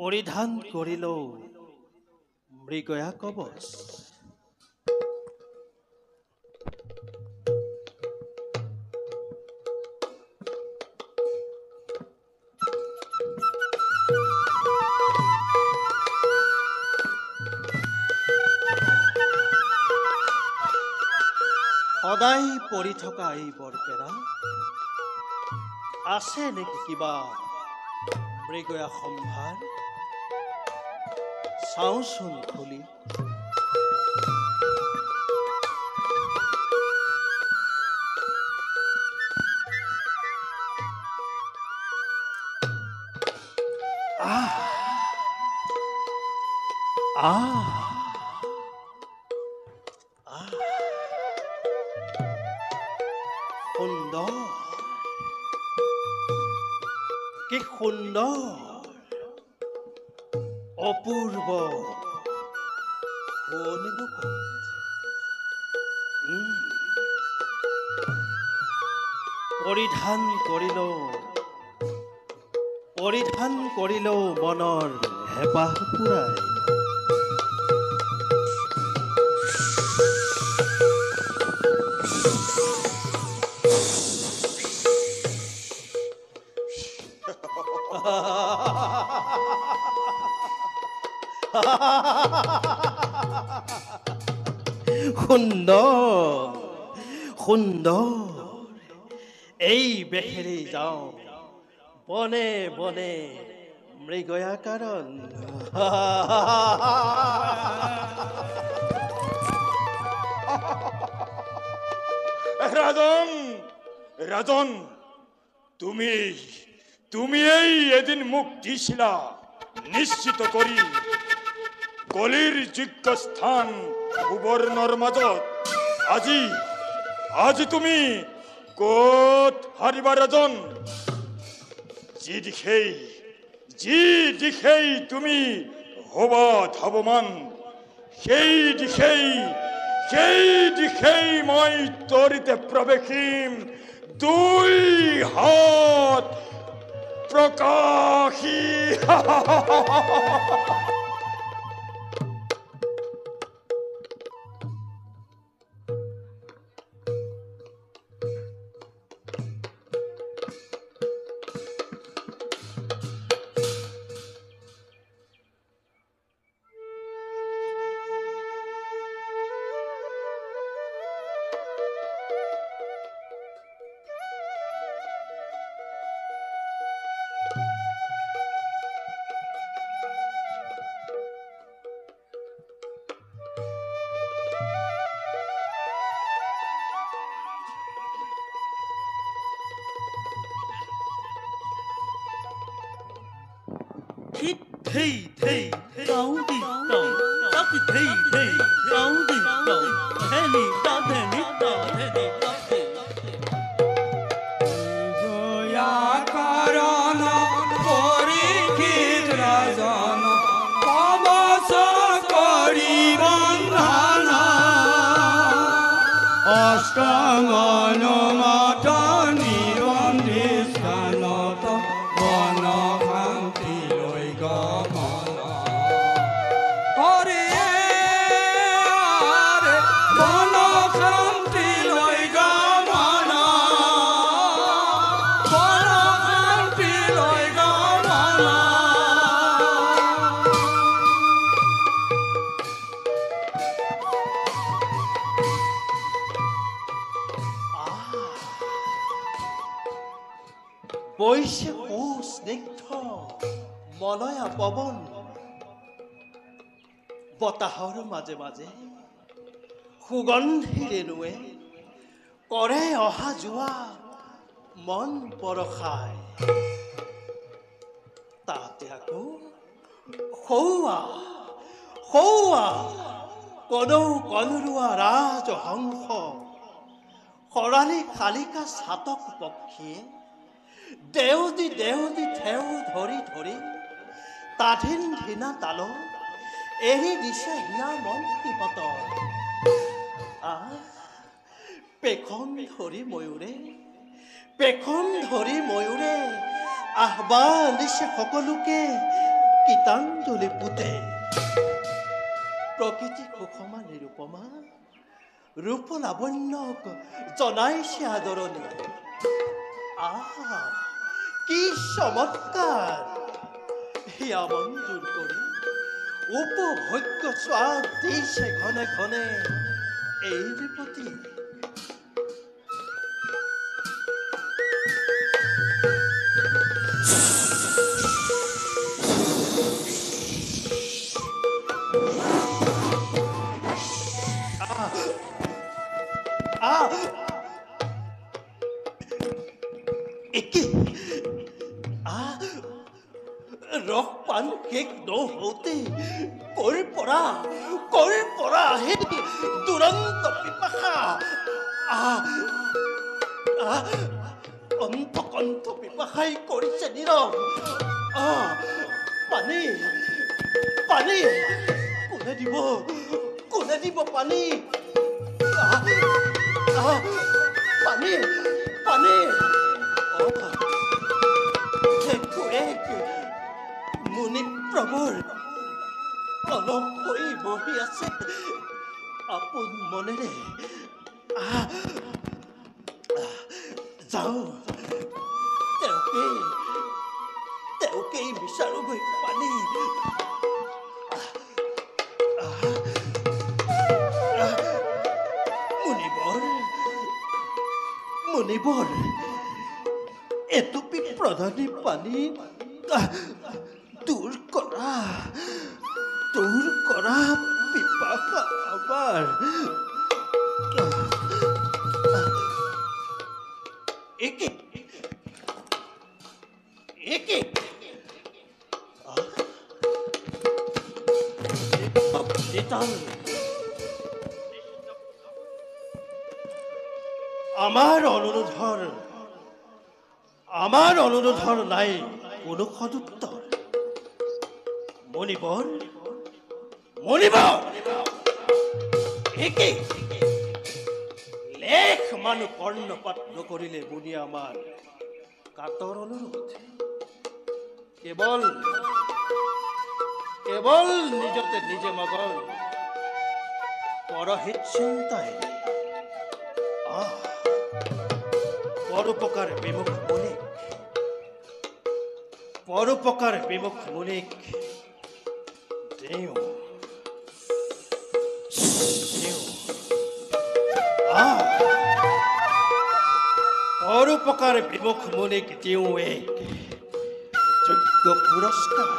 পৰিধান কৰিলো মৃগয়া কবচ। সদায় পৰি থকা এই বৰপেৰা আছে নেকি কিবা মৃগয়া সম্ভাৰ? চাওঁচোন খুলি। সুন্দৰ, কি সুন্দৰ, অপূৰ্ব পৰিধান কৰিলো মনৰ হেঁপাহ পুৰাই। সুন্দৰ সুন্দৰ, এই বেশেৰে যাওঁ বনে বনে মৃগয়া কাৰণ। রাজন, রাজন, তুমি এই এদিন মুখ দিছিলা নিশ্চিত করি কলির যোগ্য স্থান সুবর্ণর মাজত। আজি তুমি কত হারিবা রাজন? যি দিখেই তুমি হবা ধাবমান, সেই দিখেই মই তরিতে প্রবেশিম দুই হাত প্রকাশী। Hey, hey, down the down, up the hey, hey, down the down, henny, down, henny, down, henny, down. Jaya কারণ পরীক্ষিত রাজন কবচ করি বন্ধনা, অষ্টমন মঠ নিবন্ধি স্থানত বন শান্তি লৈ গমন। হরে বন শান্তি লৈ গমন, বন শান্তি লৈ গমন। বৈশে স্নিগ্ধ মলয়া পৱন, বতাহৰ মাজে মাজে সুগন্ধি ৰেণুৱে কৰে অহা যোৱা মন পৰখায়। তাতে আকৌ সৌৱা কনৌ কনৰুৱা ৰাজহংস, খৰালি শালিকা চাতক পক্ষীয়ে দেউদি ঠেউ ধৰি ধৰি তাধিন ধিনা তালত এৰি দিছে হিয়া মন সিহঁতৰ। পেখন ধৰি ময়ূৰে আহ্বান দিছে সকলোকে গীতাঞ্জলি পুতে প্ৰকৃতি সুষমা নিৰুপমা ৰূপ লাৱণ্যক জনাইছে আদৰণি কি চমৎকাৰ হিয়া মঞ্জুৰ কৰি উপভোগ্য স্বাদ দিছে ঘনে ঘনে এই বিপত্তি ৰস পান শেষ নহওঁতে কৰ পৰা আহে দুৰন্ত পিপাসা কণ্ঠ পিপাসাই কৰিছে নীৰৱ পানী কোনে দিব পানী মুনি প্ৰভুৰ অলপ হৈ বহি আছে আপোন মনেৰে যাওঁ তেওঁকেই বিচাৰোগৈ পানী মুনিবৰ এটুপি প্ৰধানী পানী দূৰ কৰা পিপাসা আমাৰ একে আমাৰ অনুৰোধৰ নাই কোনো সদুত্তৰ মণিবৰ লেখ মানুহ কৰ্ণপাত নকৰিলে বুনি আমাৰ কাতৰ অনুৰোধ কেৱল নিজতে নিজে মগন পৰহিত চিন্তাই পৰোপকাৰ বিমুখ মুনিক দেও পৰোপকাৰ বিমুখ মুনিক দিওঁ এক যোগ্য পুৰস্কাৰ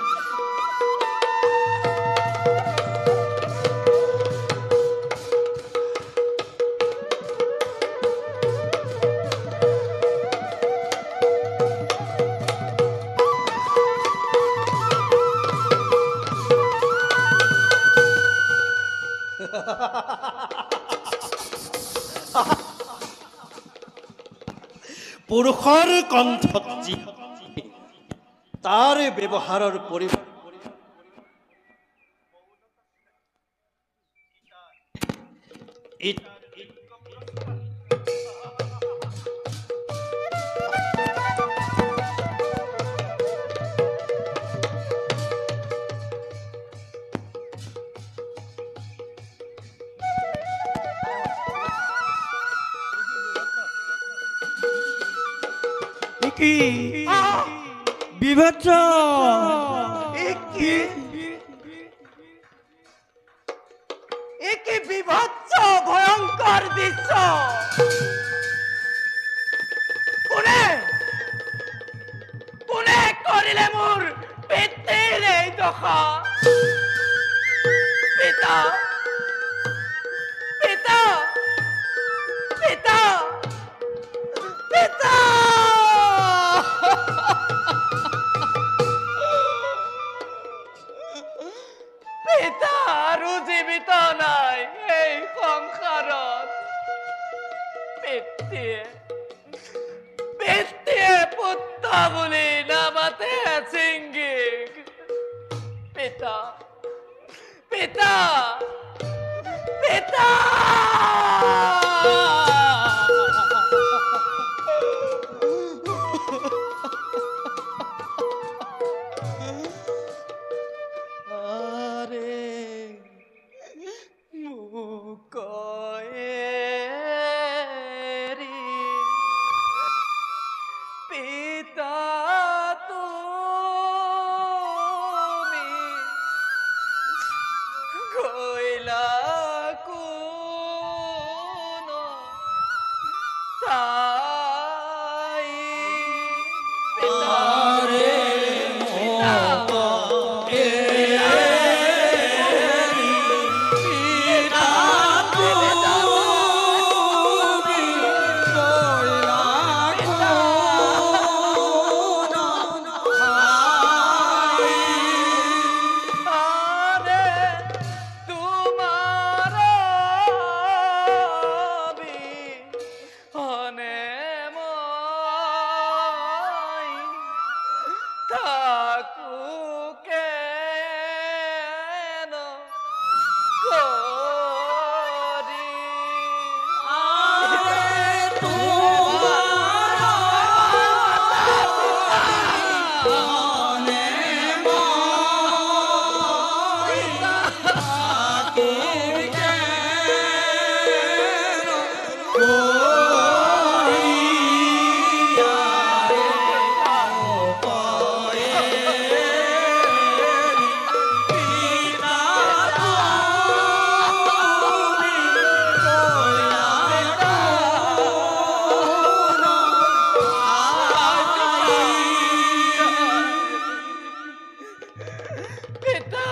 পুৰুষৰ কণ্ঠত যি তাৰ ব্যৱহাৰৰ পৰিৱৰ্তন বিভৎস একে বিভৎস ভয়ঙ্কৰ দৃশ্য কোনে কৰিলে মোৰ পিতৃৰ এই দশা পিতা পিতা পিতা পিতা পিতা আৰু জীৱিত নাই এই সংসাৰত পিতৃয়ে পুত্ৰ বুলি নামাতে চিংগিক পিতা পিতা পিতা আই পিতা রে পিতা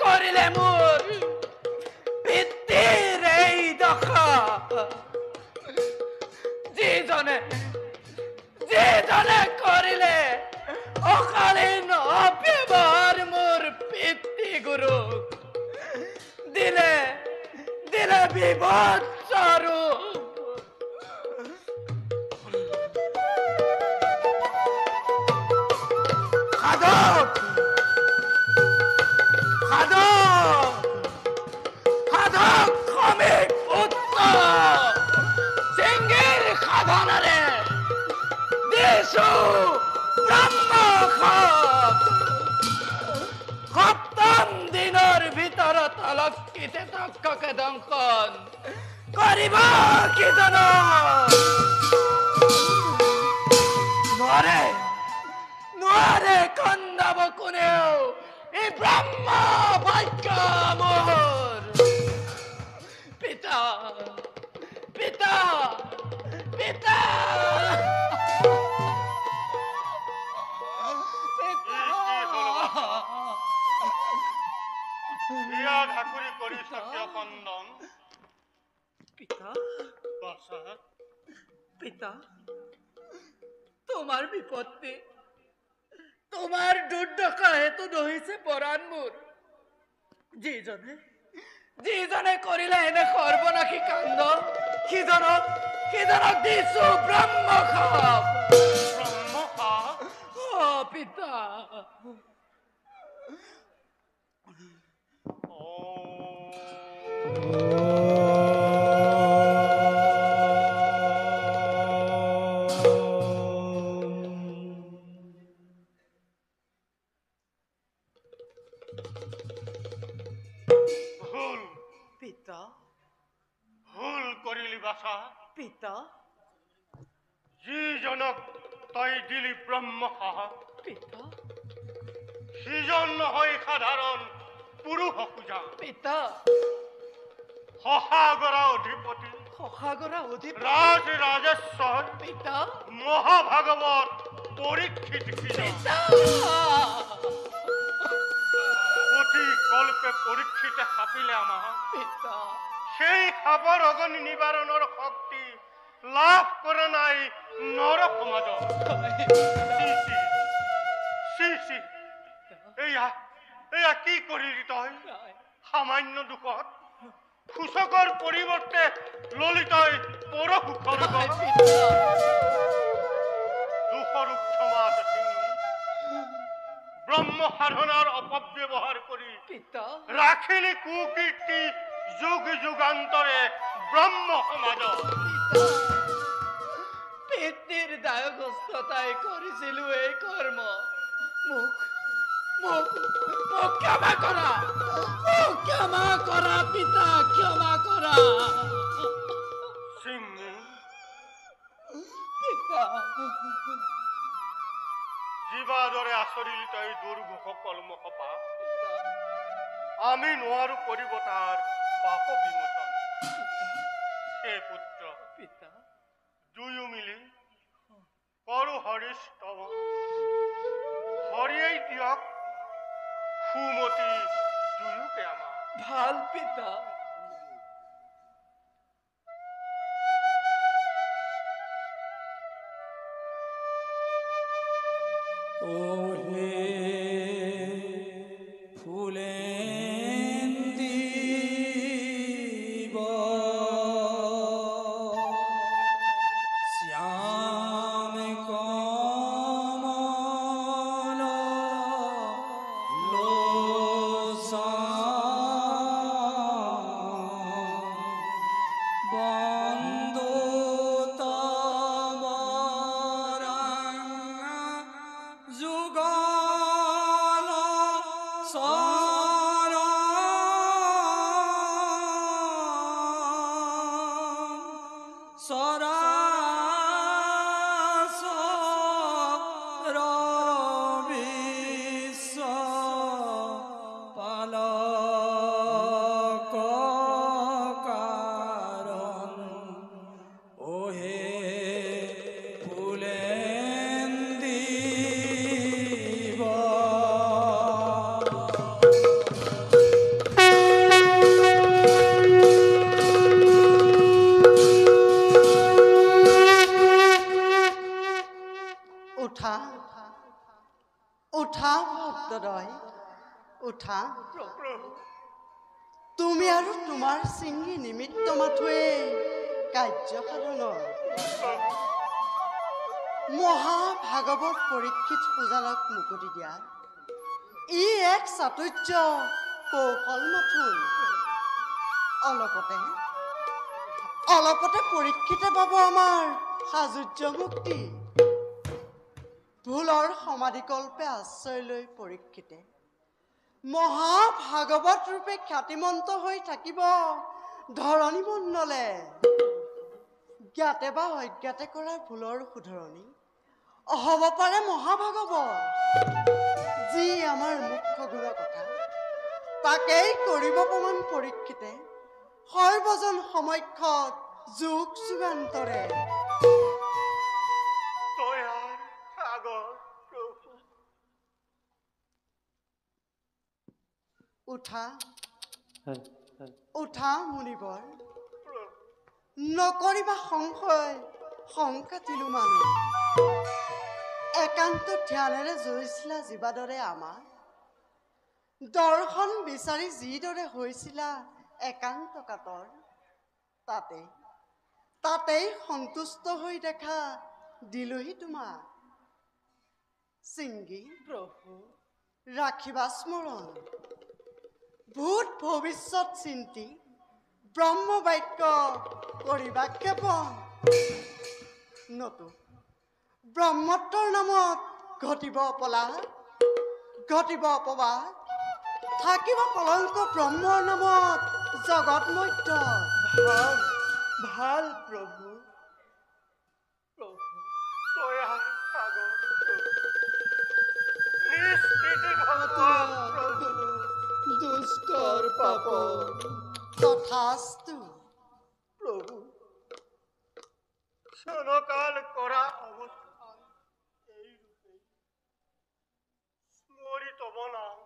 করিলে মোর পিতৃর এই দখা যে জনে করিলে অকালীন অব্যবহার মোর পিতৃগুরু দিলে দিলে বিভৎসরূপ খাদক খামিক পুত্র সিংহের খাদানারে দেশু ব্রহ্ম সপ্তম দিনের ভিতর তলকিতে তক্ষকে দংকন করিব কি জন নোয়ারে কন্দাব কোনেও এই ব্রহ্ম ভাগ্য মোর পিতা পিতা পিতা ঠাকুরি করি সত্যকন্দন পিতা পিতা তোমার বিপত্তি তোমার দুর্দশা হেতু নহিছে পরাণ মোর যিজনে করিলে এনে করব নাকি কান্দ সিজনক দিছো ব্রহ্ম খাপ ও পিতা পিতা ভুল করিলি বাসা পিতা যিজনক তই দিলি ব্ৰহ্ম পিতা সিজন নহয় সাধাৰণ পুৰুষ পূজা পিতা সহাগৰা অধিপতি ৰাজ ৰাজেশ্বৰ পিতা মহাভাগৱত পৰীক্ষিত পিতা অতি কল্পে পৰীক্ষিতে সাপিলে আমাৰ পিতা সেই সাপৰ অগনি নিবাৰণৰ শক্তি লাভ কৰা নাই নৰ সমাজত এয়া কি কৰিলি তই সামান্য দুখত সূচকৰ পৰিৱৰ্তে ললি তই পৰসুখৰ দুখৰ ক্ষমা ব্ৰহ্ম সাধনাৰ অপব্যৱহাৰ কৰি ৰাখিলি কুকীৰ্তি যুগ যুগান্তৰে ব্ৰহ্ম সমাজত পিতৃৰ দায়গ্ৰস্ততাই কৰিছিলো এই কৰ্ম মোক ক্ষমা কৰা, মোক ক্ষমা কৰা পিতা, ক্ষমা কৰা সিংহী পিতা। জীৱাদৰে আচৰিলি তই দুৰ্ঘোষ কলমসপা আমি নোৱাৰো কৰিব তাৰ পাপ বিমোচন। হে পুত্ৰ পিতা দুয়ো মিলি কৰো হৰিস্তৱ, হৰিয়েই দিয়ক সুমতি দুয়োকে আমাৰ। ভাল পিতা। ওহে ফুলেন্দিব শ্যাম কমল লোচন বন্দো তব যুগল চৰণ চৰাচৰ বিশ্ব পালক কাৰণ ওহে ফুলেন্দিব। উঠা উঠা ভক্তদয়, উঠা। তুমি আৰু তোমাৰ চিংগী নিমিত্ত মাথোৱে কাৰ্য সাধনৰ মহাভাগৱত পৰীক্ষিত পূজালক মুকুতি দিয়া ই এক চাতুৰ্য কৌশল মাথোন। অলপতে পৰীক্ষিতে পাব আমাৰ সাজুৰ্য মুক্তি। ভুলৰ সমাধিকল্পে আশ্ৰয় লৈ পৰীক্ষিতে মহাভাগৱত ৰূপে খ্যাতিমন্ত হৈ থাকিব ধৰণী মণ্ডলে। জ্ঞাতে বা অজ্ঞাতে কৰা ভুলৰ শুধৰণি হ'ব পাৰে মহাভাগৱত, যি আমাৰ মুখ্য গুণ কথা তাকেই কৰিব প্ৰমাণ পৰীক্ষিতে সৰ্বজন সমক্ষত যুগ যুগান্তৰে। দয়াৰ সাগৰ প্ৰভু উঠা উঠা মুনিবৰ, নকৰিবা সংশয় শংকা তিলো মানুহ। একান্ত ধ্যানেৰে জৰিছিলা জীৱাদৰে আমাৰ, দৰ্শন বিচাৰি যিদৰে হৈছিলা একান্ত কাতৰ, তাতেই সন্তুষ্ট হৈ দেখা দিলোহি তোমাক। চিংগী প্ৰভু ৰাখিবা স্মৰণ, ভূত ভৱিষ্যত চিন্তি ব্ৰহ্ম বাক্য কৰিবা জ্ঞাপন। নতু ব্ৰহ্মত্বৰ নামত ঘটিব অপলাদ, ঘটিব অপবাদ, থাকিব কলংক ব্ৰহ্মৰ নামত জগত মধ্য। ভাল ভাল প্ৰভু প্ৰভু দয়াৰ সাগৰ প্ৰভু নিষ্কৃতি ভগৱান প্ৰভু দুষ্কৰ পাপ তথাস্তু। প্ৰভু ক্ষণকাল কৰা অৱস্থান এই ৰূপে স্মৰিত বনাম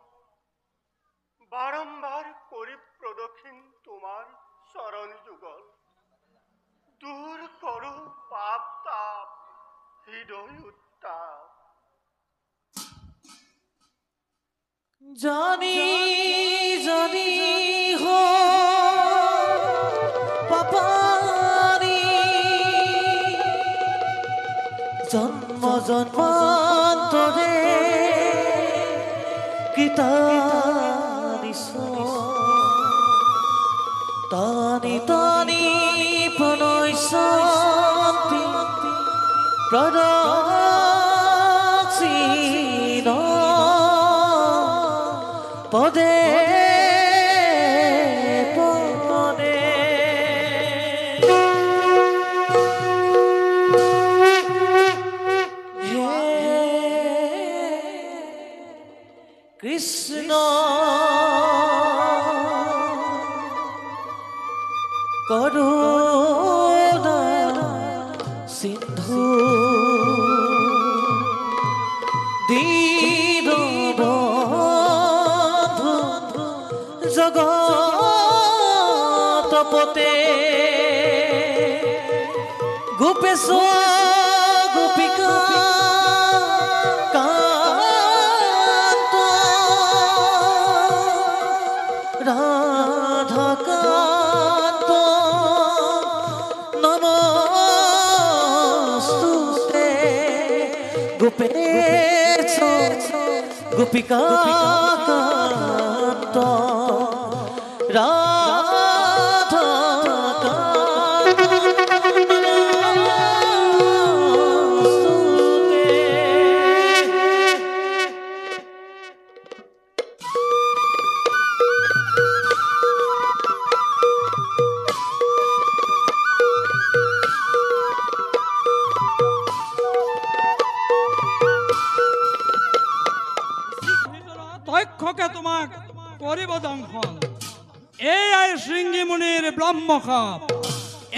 বাৰম্বাৰ কৰি প্ৰদক্ষিণ তোমাৰ চৰণ যুগল। দূৰ কৰো পাপ তাপ হৃদয় উত্তাপ। জানি জানি হো পাপানি জন্ম জন্মান্তরে কৃতানিস তানি তানি প্রণয়সন্তি প্রদক্ষিণ পদে পদে হে কৃষ্ণ করুণা সিন্ধু দীনবন্ধু জগতপতে গোপেশ গোপিকা কান্ত রাধা কান্ত নমস্তুতে গোপেশ গোপিকা কান্ত রাধা কান্ত নমস্তুতে। তক্ষকে তোমাক কৰিব দংশন এয়াই শৃংগী মুনিৰ ব্ৰহ্মখাপ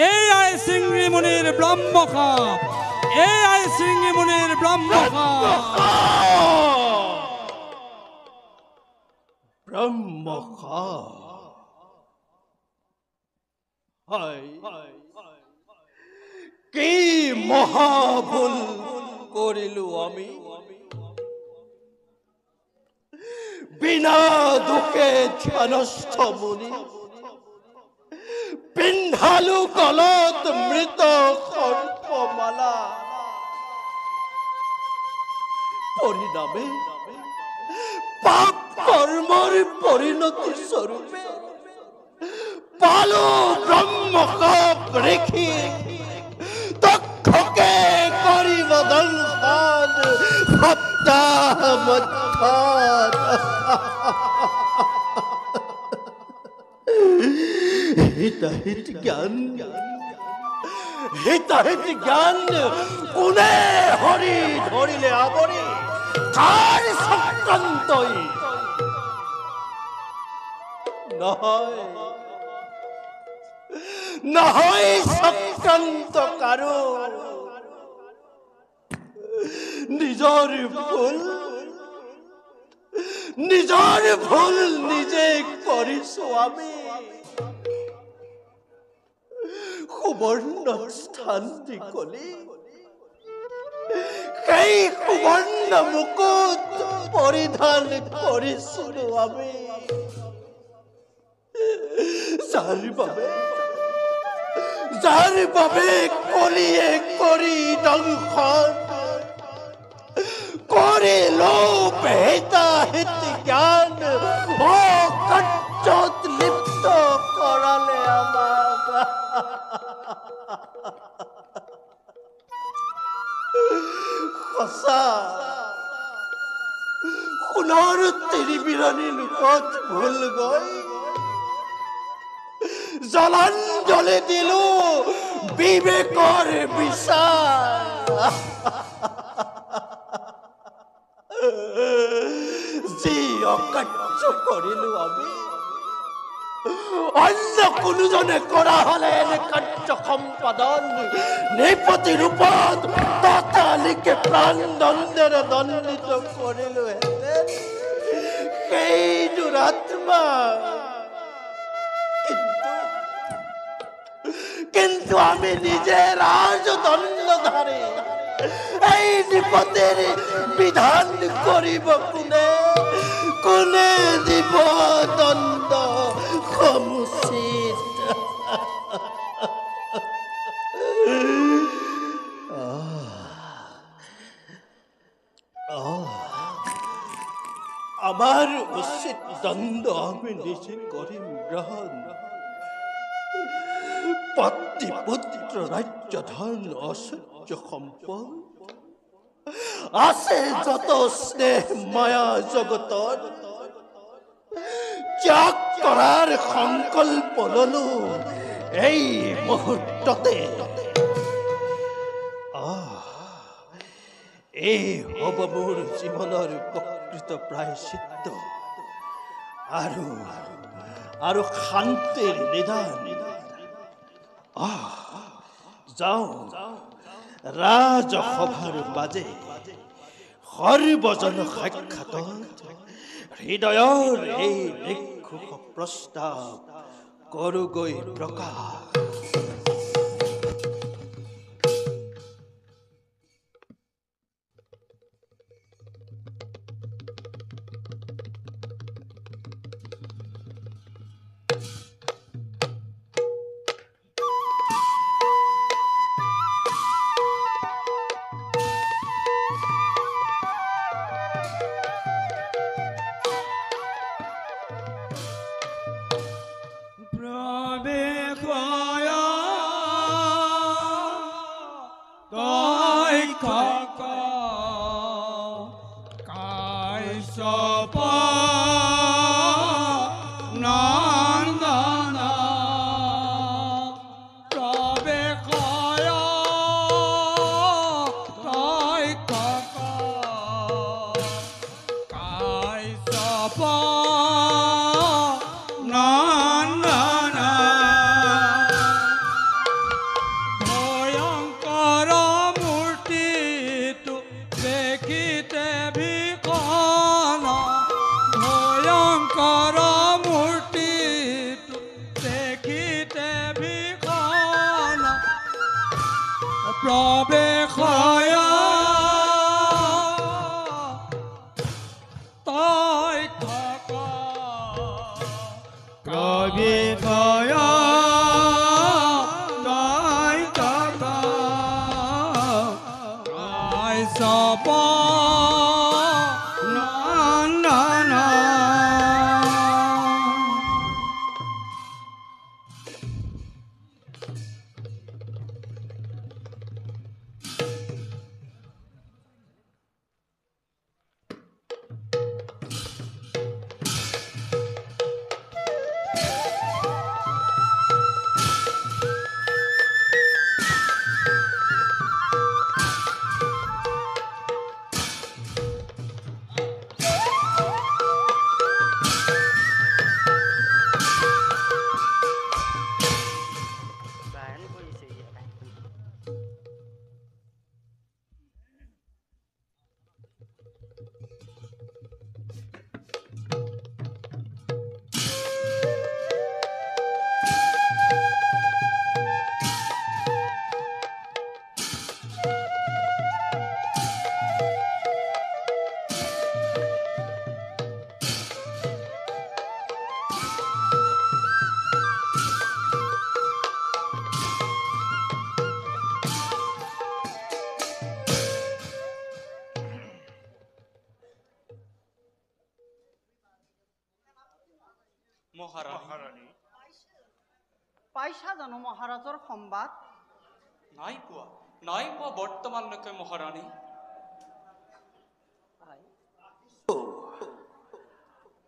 এয়াই শৃংগী মুনিৰ ব্ৰহ্মখাপ এয়াই শৃংগী মুনিৰ ব্ৰহ্মখাপ ব্ৰহ্মখা কি মহাভুল কৰিলো আমি বিনা দুখে ধ্যানস্থ মুনি পিন্ধালো গলত মৃত সৰ্পমালা পৰিণামে পাপ কৰ্মৰ পৰিণতি স্বৰূপে পালো ব্ৰহ্মখাপ ৰেখি তক্ষকে কৰিব দংশন সপ্তাহ মধ্যত হিতাহিত জ্ঞান কোনে হৰি ধৰিলে আৱৰি কাৰ চক্ৰান্তই নহয় চক্ৰান্ত কাৰো নিজৰ ভুল নিজে কৰিছো আমি সুবৰ্ণ স্থান দি কলি সেই সুবৰ্ণ মুকুট পৰিধান কৰিছিলো আমি যাৰ বাবে কলিয়ে কৰি দংশন কৰিলো হিতাহিত জ্ঞান কাৰ্যত লিপ্ত কৰালে আমাক সঁচা সোণৰ তিৰিবিৰণী লোকত ভুল গৈ জলাঞ্জলি দিলো বিবেকৰ বিচাৰ যি অকাৰ্য কৰিলো আমি অন্য কোনোজনে কৰা হলে এনে কাৰ্য সম্পাদন নৃপতি ৰূপত ততালিকে প্ৰাণ দণ্ডেৰে দণ্ডিত কৰিলো হেঁতেন সেই দুৰাত্মা কিন্তু আমি নিজে রাজদণ্ডধারী এই নৃপতির বিধান করিব কোনে দিব দণ্ড সমুচিত আমার উচিত দণ্ড আমি নিজে করিম গ্রহণ পত্নী পুত্র রাজ্য ধন অসহ্য সম্পদ আছে যত স্নেহ মায়া জগতর ত্যাগ কৰাৰ সংকল্প ললো এই মুহূৰ্ততে। এই হ'ব মোৰ জীৱনৰ প্ৰকৃত প্ৰায়শ্চিত্ত আৰু শান্তিৰ নিদান। যাওঁ ৰাজসভাৰ মাজে সৰ্বজন সাক্ষাতত হৃদয়ৰ এই নিক্ষুষ প্ৰস্তাৱ কৰোগৈ প্ৰকাশ। পাইছা জানো মহাৰাজৰ সংবাদ? নাই পোৱা বৰ্তমানলৈকে মহাৰাণী।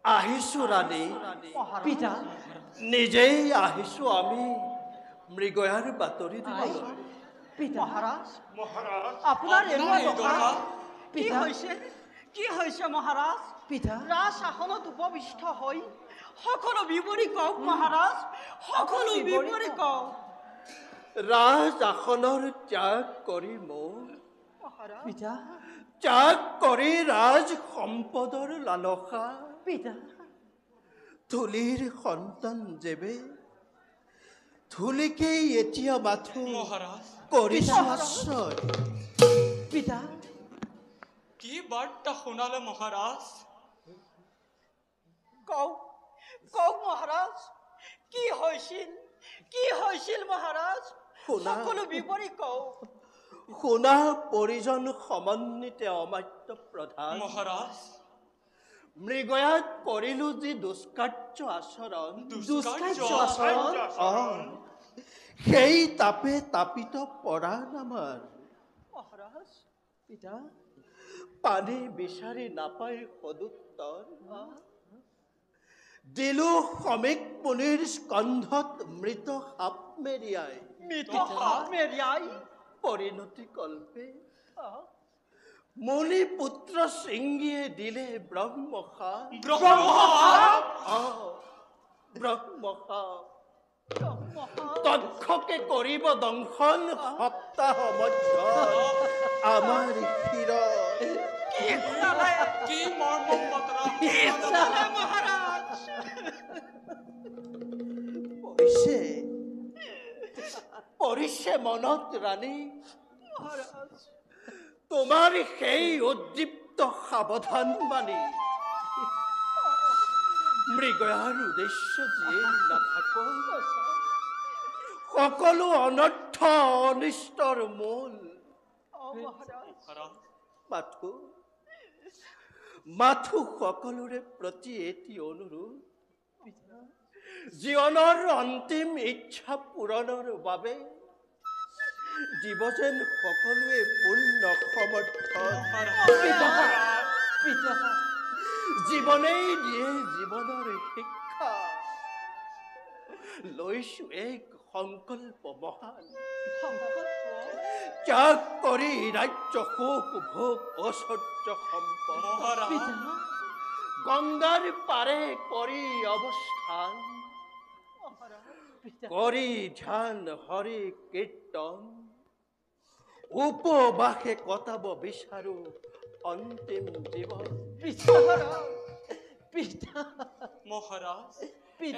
আহিছো ৰাণী, পিতা নিজেই আহিছো আমি মৃগয়াৰ বাতৰি দিবলৈ। মহাৰাজ মহাৰাজ আপোনাৰ আপোনাৰ এই দশা? কি হৈছে মহাৰাজ? পিতা ৰাজ আসনত উপবিষ্ট হৈ সকলো বিৱৰি কওক মহাৰাজ, সকলো বিৱৰি কওক। ৰাজ আসনৰ ত্যাগ কৰি মোক পিতা ত্যাগ কৰি ৰাজ সম্পদৰ লালসা পিতা ধূলিৰ সন্তান যেবে ধূলিকেই এতিয়া মাথো মহাৰাজ কৰিছো আশ্ৰয়। পিতা কি বাৰ্তা শুনালে মহাৰাজ? কওক মহাৰাজ, কি হৈছিল মহাৰাজ? সকলো বিৱৰি কওক। শুনা পৰিজন সমন্বিতে অমাত্য প্ৰধান মহাৰাজ মৃগয়াত কৰিলো যি দুষ্কাৰ্য আচৰণ, সেই তাপে তাপিত পৰাণ আমাৰ। মহাৰাজ পিতা পানী বিচাৰি নাপায় সদুত্তৰ দিলো শ্ৰমিক মুনিৰ স্কন্ধত মৃত সাপ মেৰিয়াই মেৰিয়াই পৰিণতি কল্পে মুনি পুত্ৰ শৃংগীয়ে দিলে ব্ৰহ্মসাপ ব্ৰহ্মসাপ তক্ষকে কৰিব দংশন সপ্তাহ মধ্য আমাৰ শিৰ কি মৰ্মম বতৰা মহাৰাজ পৰিছে মনত ৰাণী তোমাৰ সেই উদ্দীপ্ত সাৱধান মানি মৃগয়াৰ উদ্দেশ্য যিয়ে নাথাকক সকলো অনৰ্থ অনিষ্টৰ মূল মাথো সকলোৰে প্ৰতি এটি অনুৰোধ জীৱনৰ অন্তিম ইচ্ছা পূৰণৰ বাবে দিব যেন সকলোৱে পূৰ্ণ সমৰ্থন জীৱনেই দিয়ে জীৱনৰ শিক্ষা লৈছো এক সংকল্প মহান ত্যাগ কৰি ৰাজ্য শোক ভোগ ঐশ্বৰ্য সম্পদ গংগাৰ পাৰে কৰি অৱস্থান কৰি ধ্যান হৰি কীৰ্তন উপবাসে কটাব বিচাৰো অন্তিম জীৱন মহাৰাজ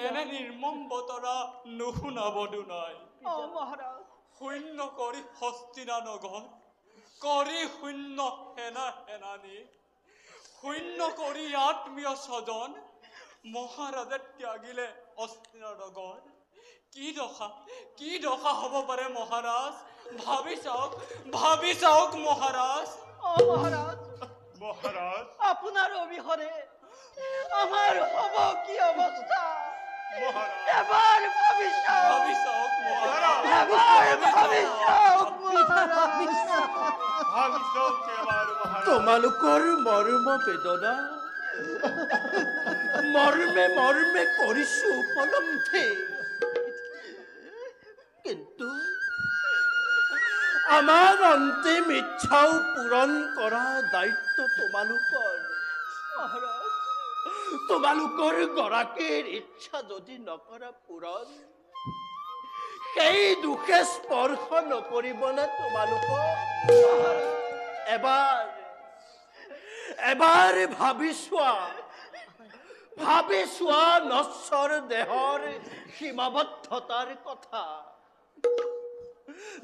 এনে নিৰ্মম বতৰা নুশুনাব দুনাই শূন্য কৰি হস্তিনা নগৰ কৰি শূন্য সেনা সেনানী শূন্য কৰি আত্মীয় স্বজন মহাৰাজে ত্যাগিলে হস্তিনা নগৰ কি দশা হ'ব পাৰে মহাৰাজ ভাবি চাওক মহাৰাজ মহাৰাজ আপোনাৰ অবিহনে আমাৰ হ'ব কি অৱস্থা মহাৰাজ এবাৰ ভাবি চাওক মহাৰাজ এবাৰ ভাবি চাওক ভাবিছক এবাৰ মহাৰাজ তোমালোকৰ মৰ্ম বেদনা মৰ্মে মৰ্মে কৰিছো উপলব্ধি কিন্তু আমাৰ অন্তিম ইচ্ছাও পূৰণ কৰা দায়িত্ব তোমালোকৰ গৰাকীৰ ইচ্ছা যদি নকৰা পূৰণ সেই দুখে স্পৰ্শ নকৰিবনে তোমালোকৰ এবাৰ ভাবি চোৱা নশ্বৰ দেহৰ সীমাবদ্ধতাৰ কথা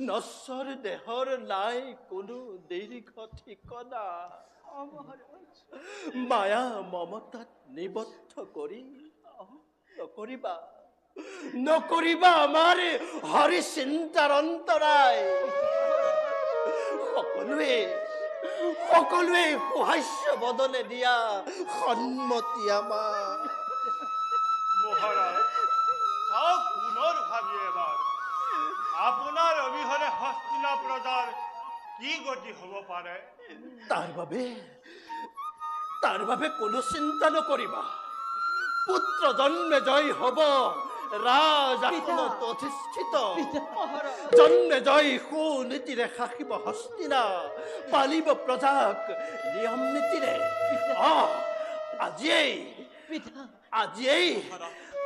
নশ্বৰ দেহৰ নাই কোনো দীৰ্ঘ ঠিকনা মায়া মমতাত নিবদ্ধ কৰি নকৰিবা আমাৰ হৰি চিন্তাৰ অন্তৰায় সকলোৱে সুহাস্য বদনে দিয়া সন্মতি আমাৰ মহাৰাজ চাওক পুনৰ ভাবি এবাৰ আপোনাৰ অবিহনে হস্তিনা প্ৰজাৰ কি গতি হ'ব পাৰে তাৰ বাবে কোনো চিন্তা নকৰিবা পুত্ৰ জন্মে জয় হ'ব ৰাজ আসনত অধিষ্ঠিত জন্মে জয় সুনীতিৰে শাসিব হস্তিনা পালিব প্ৰজাক নিয়ম নীতিৰে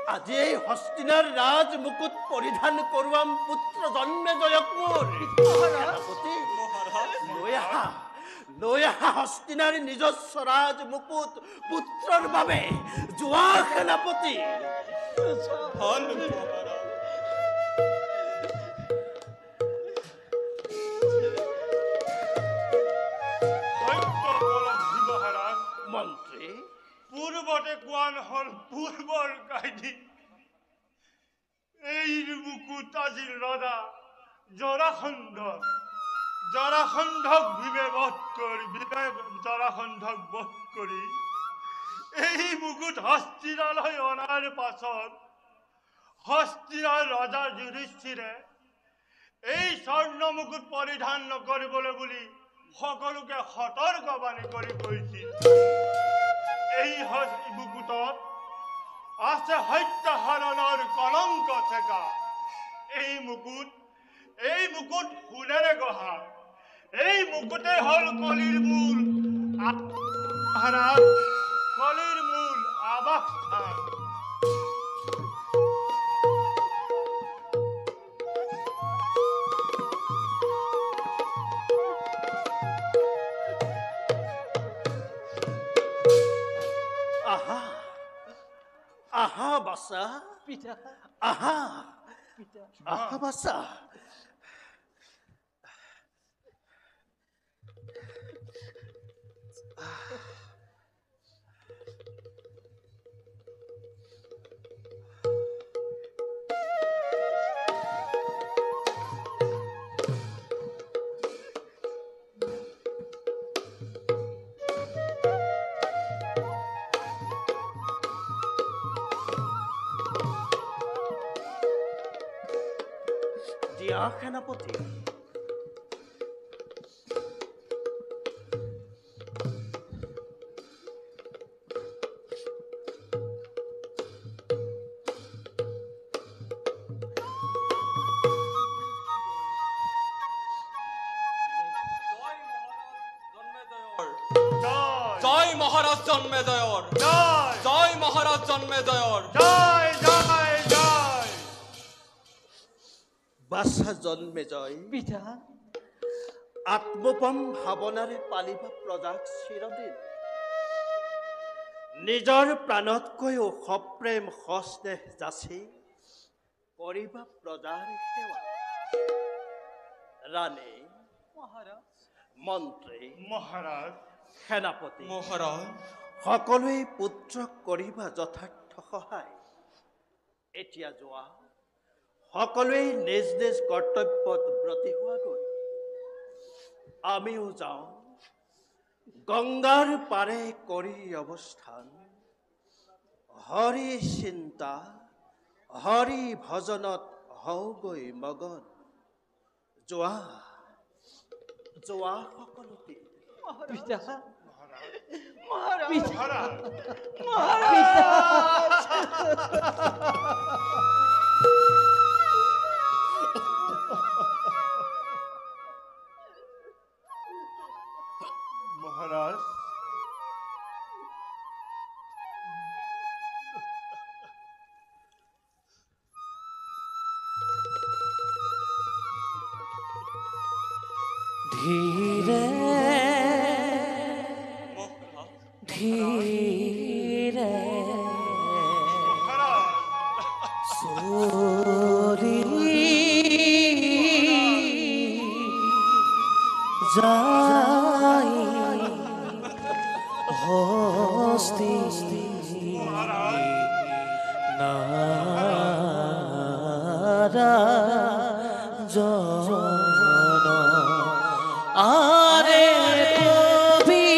আজিয়েই হস্তিনাৰ ৰাজ মুকুট পৰিধান কৰোৱাম পুত্ৰ জন্মে জয়ক মোৰ লৈ আহা হস্তিনাৰ নিজস্ব ৰাজ মুকুট পুত্ৰৰ বাবে যোৱা সেনাপতি মহাৰাজ মন্ত্ৰী পূৰ্বতে কোৱা নহল পূৰ্বৰ কাহিনী এই মুকুট আজিৰ ৰজা জৰাসন্ধক ভীমে বধ কৰি এই মুকুট হস্তিনালৈ অনাৰ পাছত হস্তিনাৰ ৰজা যুধিষ্ঠিৰে এই স্বৰ্ণ মুকুট পৰিধান নকৰিবলৈ বুলি সকলোকে সতৰ্কবাণী কৰি কৈছিল এই মুকুটত আছে হত্যা হৰণৰ কলংক থেকা। এই মুকুট ফুলেৰে গঢ়া। এই মুকুটে হল কলিৰ মূল মহাৰাজ, কলিৰ মূল আবাসস্থান। আহা আহা বাছা, পিতা আহা পিতা আহা বাছা। দিয়া সেনাপতি। জয় মহারাজ জন্মেজয়র, জয় জয় মহারাজ জন্মেজয়র। জয় জয় জয়। বাছা জন্মে জয়, পিতা আত্মপম ভাৱনাৰে পালিবা প্ৰজাক চিৰদিন। নিজৰ প্ৰাণতকৈও সপ্ৰেম সস্নেহ যাচি কৰিবা প্ৰজাৰ সেৱা। ৰাণী, মহাৰাজ মন্ত্ৰী, মহাৰাজ সেনাপতি মহাৰাজ সকলোৱে পুত্ৰক কৰিবা যথাৰ্থ সহায়। এতিয়া যোৱা, সকলোৱে নিজ নিজ কৰ্তব্যত ব্ৰতী হোৱাগৈ। আমিও যাওঁ গংগাৰ পাৰে কৰি অৱস্থান। হৰি চিন্তা হৰি ভজনত হওঁগৈ মগন। যোৱা যোৱা সকলোকে। পিতা মহাৰাজ মহাৰাজ মহাৰাজ। মহারাজ ধীরে ধীরে মহারাজ সরি যাই হস্তি নারা জন আরে পবিত্র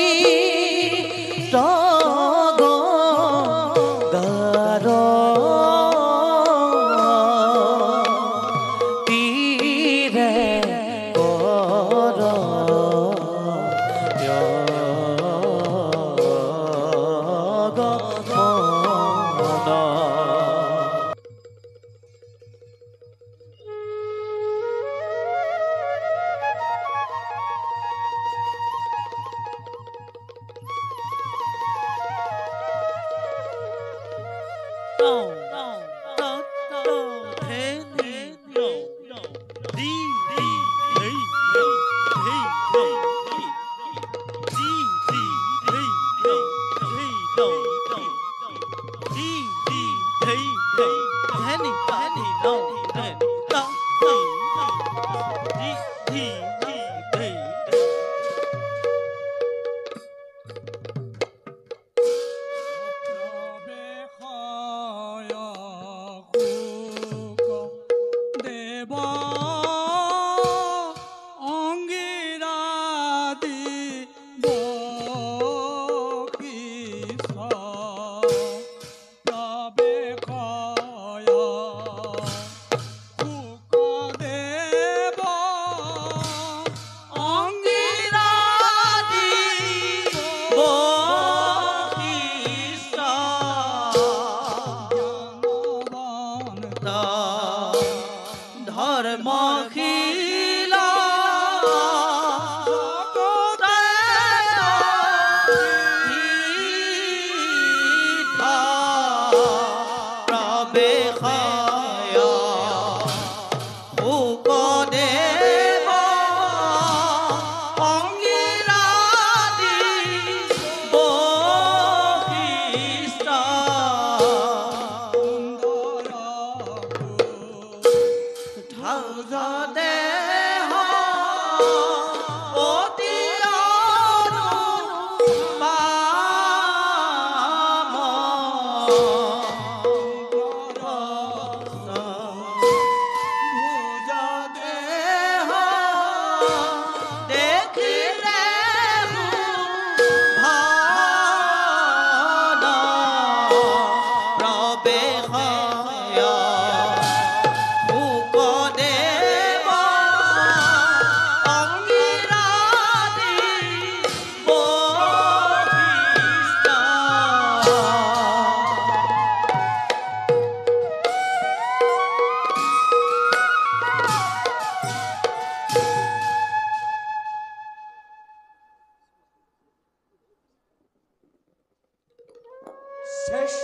গঙ্গার তীরে কর জগমন।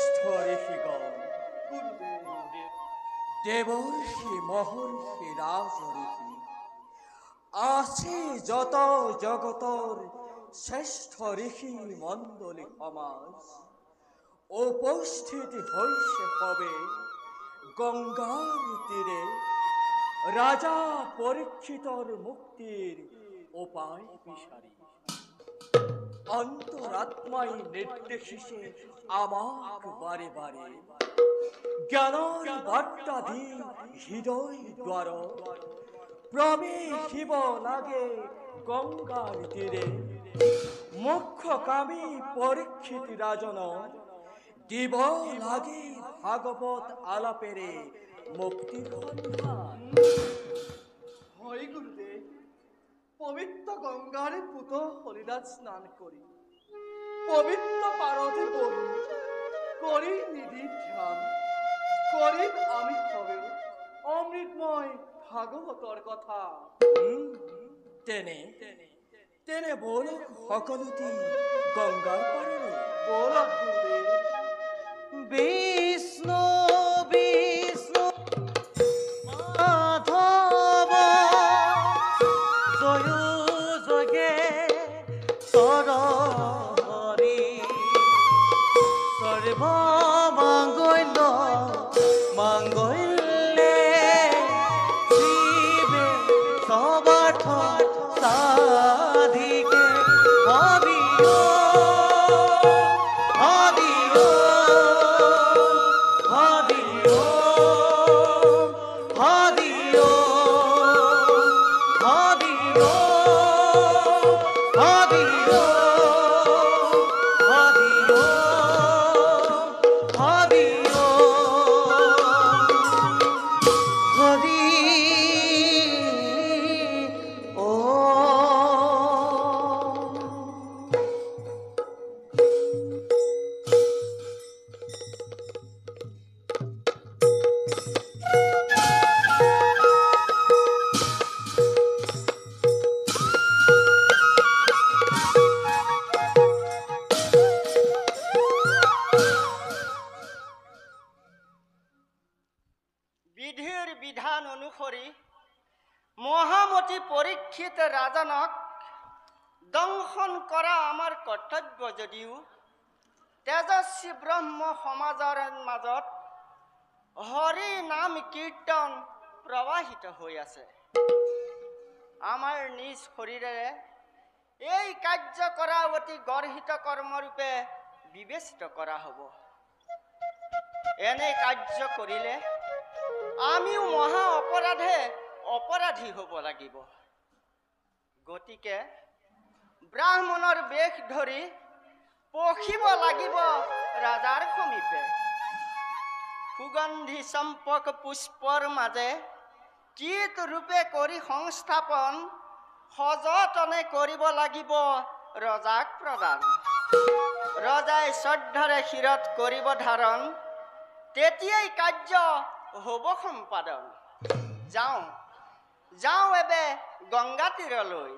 শ্রেষ্ঠ ঋষিগণ, দেবর্ষি মহর্ষি রাজ ঋষি, আছে যত জগতর শ্রেষ্ঠ ঋষি মণ্ডলী সমাজ, উপস্থিত হইছে হবে গঙ্গার তীরে রাজা পরীক্ষিতর মুক্তির উপায় বিসারি। অন্তরাত্মাই নির্দেশিসে আমাক বারে বারে জ্ঞানর বার্তা দি হৃদয় দ্বার প্রবেশিব লাগে গঙ্গার তীরে। মুখ্য কামী পরীক্ষিত রাজন দিব লাগে ভাগবত আলাপেরে মুক্তির সন্ধান। হয় গুরুদেব, পবিত্র গঙ্গারে পুত হরিদাস স্নান করি পবিত্র পারতে করি করি নিধি ধ্যান করি আমি হবে অমৃতময় ভাগবতর কথা। তেনে তেনে বল সকলতি গঙ্গার পারে বল গুরুদেব। বিষ্ণু বিষ্ণু মাধব জয় জগে সর হরি সর্ব মাঙ্গল্য মাঙ্গল্যে শিবে সবার্থ সাধিকে হরিও হরিও হরিও হরিও হরিও হরিও হরিও হরিও হরি ও। বিধিৰ বিধান অনুসৰি মহামতি পৰীক্ষিত ৰাজনক দংশন কৰা আমাৰ কৰ্তব্য যদিও তেজস্বী ব্ৰহ্ম সমাজৰ মাজত হৰি নাম কীৰ্তন প্ৰবাহিত হৈ আছে। আমাৰ নিজ শৰীৰেৰে এই কাৰ্য কৰা অতি গৰ্হিত কৰ্মৰূপে বিবেচিত কৰা হ'ব। এনে কাৰ্য কৰিলে আমিও মহা অপৰাধী হ'ব লাগিব। গতিকে ব্ৰাহ্মণৰ বেশ ধৰি পখিব লাগিব ৰাজাৰ সমীপে। সুগন্ধি চম্পক পুষ্পৰ মাজে কীট ৰূপে কৰি সংস্থাপন সযতনে কৰিব লাগিব ৰজাক প্ৰদান। ৰজাই শ্ৰদ্ধাৰে শিৰত কৰিব ধাৰণ, তেতিয়াই কাৰ্য হ'ব সম্পাদন। যাওঁ যাওঁ এবে গংগা তীৰলৈ।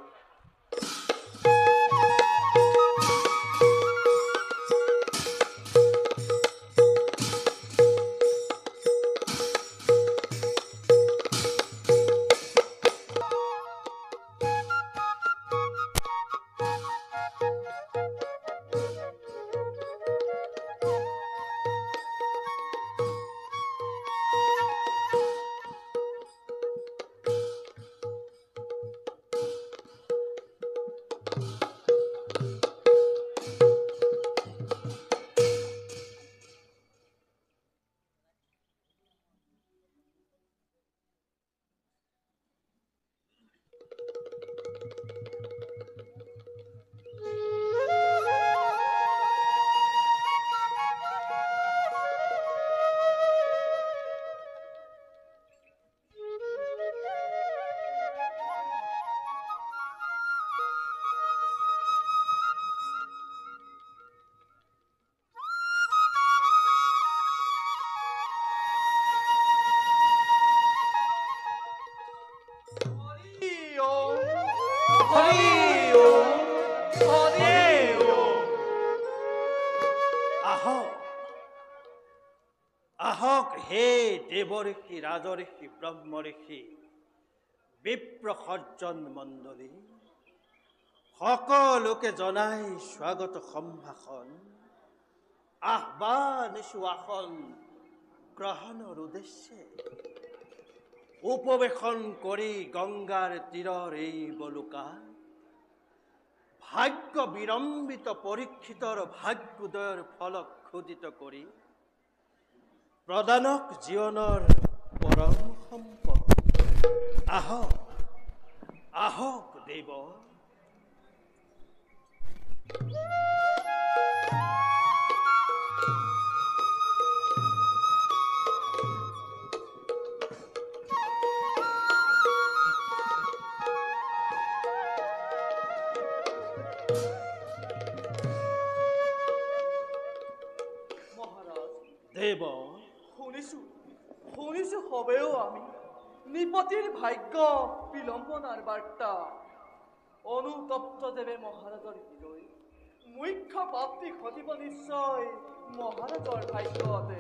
আহক হে দেৱঋষি ৰাজঋষি ব্ৰহ্মঋষি বিপ্ৰ সজ্জন মণ্ডলী, সকলোকে জনাই স্বাগত সম্ভাষণ, আহ্বানিছো আসন গ্ৰহণৰ উদ্দেশ্যে। উপবেশন কৰি গংগাৰ তীৰৰ এই বলুকা, ভাগ্য বিৰম্বিত পৰীক্ষিতৰ ভাগ্যোদয়ৰ ফলক খোদিত কৰি প্ৰদানক জীৱনৰ পৰম সম্পদ। আহক আহক দেৱ। দেৱ, শুনিছো হবেও আমি নিপতিৰ ভাগ্য বিলম্বনাৰ বাৰ্তা। অনুতপ্ত দেৱে মহাৰাজৰ হৃদয়, মুখ্য প্ৰাপ্তি ঘটিব নিশ্চয় মহাৰাজৰ ভাগ্যতে।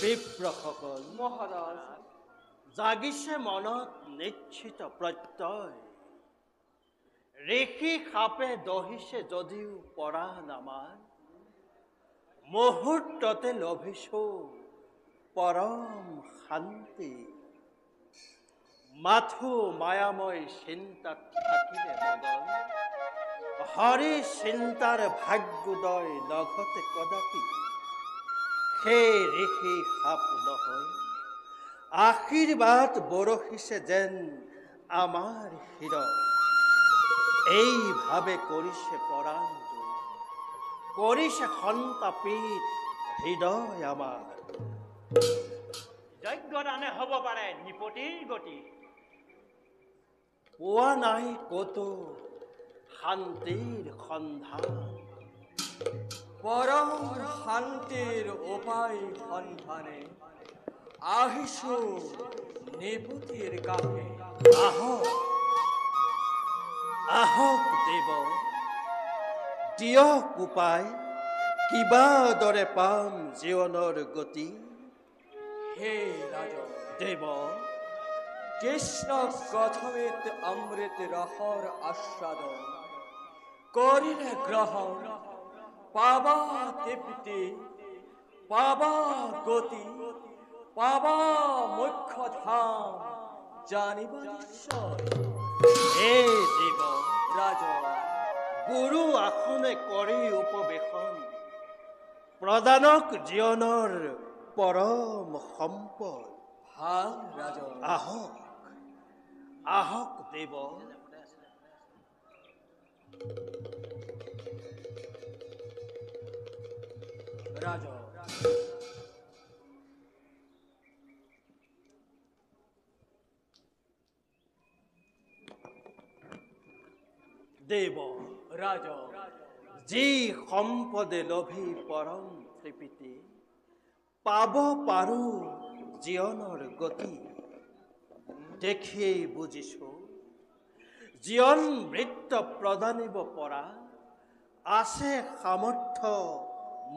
বিপ্ৰসকল মহাৰাজ, জাগিছে মনত নিশ্চিত প্ৰত্যয়, ঋষি সাপে দহিছে যদিও পৰাণ আমাৰ, মুহূৰ্ততে লভিছো পৰম শান্তি। মাথো মায়াময় চিন্তাত থাকিলে মগন, হৰি চিন্তাৰ ভাগ্যোদয় নঘটে কদাপি। সেই ঋষি সাপ নহয়, আশীৰ্বাদ বৰষিছে যেন আমাৰ হৃদয়। এইভাৱে কৰিছে পৰাণ জয়, কৰিছে সন্তাপিত হৃদয় আমাৰ। যজ্ঞদানে হ'ব পাৰে নিপতিৰ গতি, পোৱা নাই ক'তো শান্তিৰ সন্ধান। পৰম শান্তিৰ উপায় সন্ধানে আহিছো নিপতিৰ কাষে। আহক আহক দেৱ, দিয়ক উপায়, কিবা দৰে পাম জীৱনৰ গতি। হে ৰাজন দেৱ, কৃষ্ণ কথমিত অমৃত ৰসৰ আস্বাদন, কৰিলে গ্ৰহণ পাবা তৃপ্তি, পাবা গতি, পাবা মুখ্য ধাম জানিবা নিশ্চয়। হে দেৱ, ৰাজন গুৰু আসনে কৰি উপবেশন, প্ৰদানক জীৱনৰ পৰম সম্পদ। ভাল ৰাজন, আহক আহক দেৱ। ৰাজন দেৱ, ৰাজন যি সম্পদে লভি পৰম তৃপ্তি, পাব পাৰো জীৱনৰ গতি। দেখিয়েই বুজিছো জীৱন বৃত্ত প্ৰদানিব পৰা আছে সামৰ্থ্য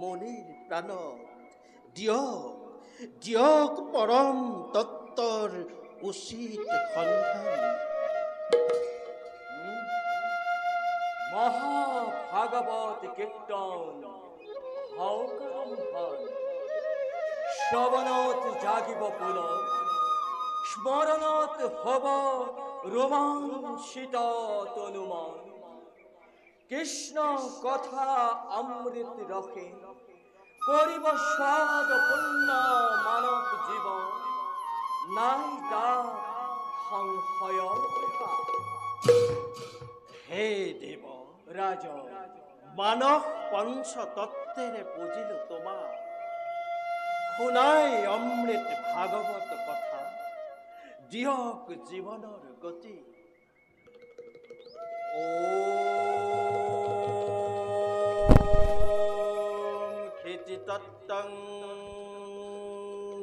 মুনিৰ প্ৰাণত। দিয়ক দিয়ক পৰম তত্ত্বৰ উচিত সন্ধান। মহাভাগৱত কীৰ্তন হৌকাৰম্ভন, শ্ৰৱণত জাগিব পুলক, স্মৰণত হব ৰোমাঞ্চিত তনুমন। কৃষ্ণ কথা অমৃত ৰসে কৰিব স্বাদ পূৰ্ণ মানৱ জীৱন, নাই তাত সংশয়ৰ অভাৱ। হে দেৱ, ৰাজন মানস পঞ্চতত্ত্বেৰে পুজিলো তোমাক, শুনাই অমৃত ভাগৱত কথা, দিয়ক জীৱনৰ গতি। ওম ক্ষিতি তত্ত্বং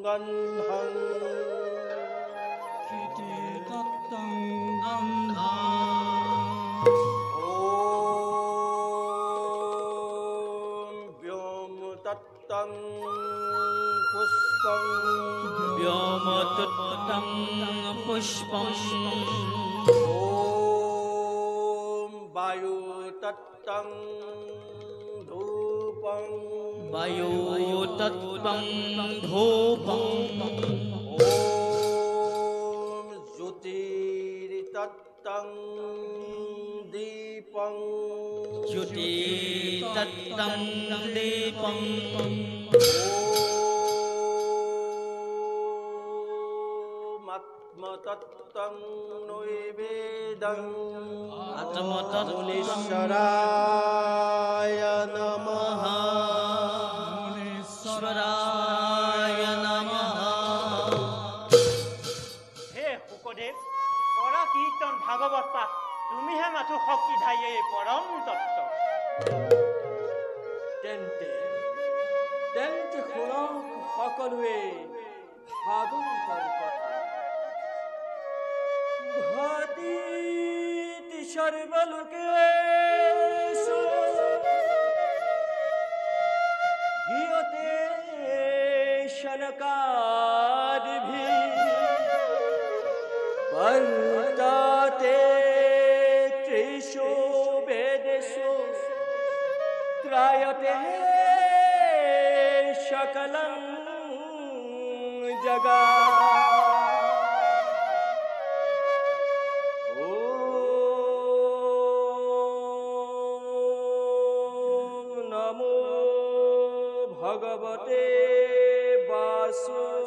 গন্ধং, ক্ষিতি তত্ত্বং গন্ধা, ওম ব্যোম তত্ত্বং পুষ্প পুষ্পং व्योमतुत्तं पुष्पम् ॐ वायुतत्तं धूपं वायुतत्त्वं धूपम् ॐ ज्योतिर्तत्तं दीपं ज्योतितत्तं दीपम् आत्मतत्तं नैवेदं आत्मतत्त्वं मुनीश्वराय नमः मुनीश्वराय नमः। হে শুকদেৱ পৰা কীৰ্তন ভাগৱত পাঠ তুমিহে মাথো শক্তিধাৰী এই পৰম তত্ত্ব তেন্তে শুনক সকলোৱে ভাগৱতৰ কথা। ভাতিতি সৰ্বলোকেষু গীয়তে শনকাদিভিঃ বর্ততে ত্রিষু বেদেষু ত্রায়তে সকলং জগৎ। ॐ नमो भगवते वासुदेवाय।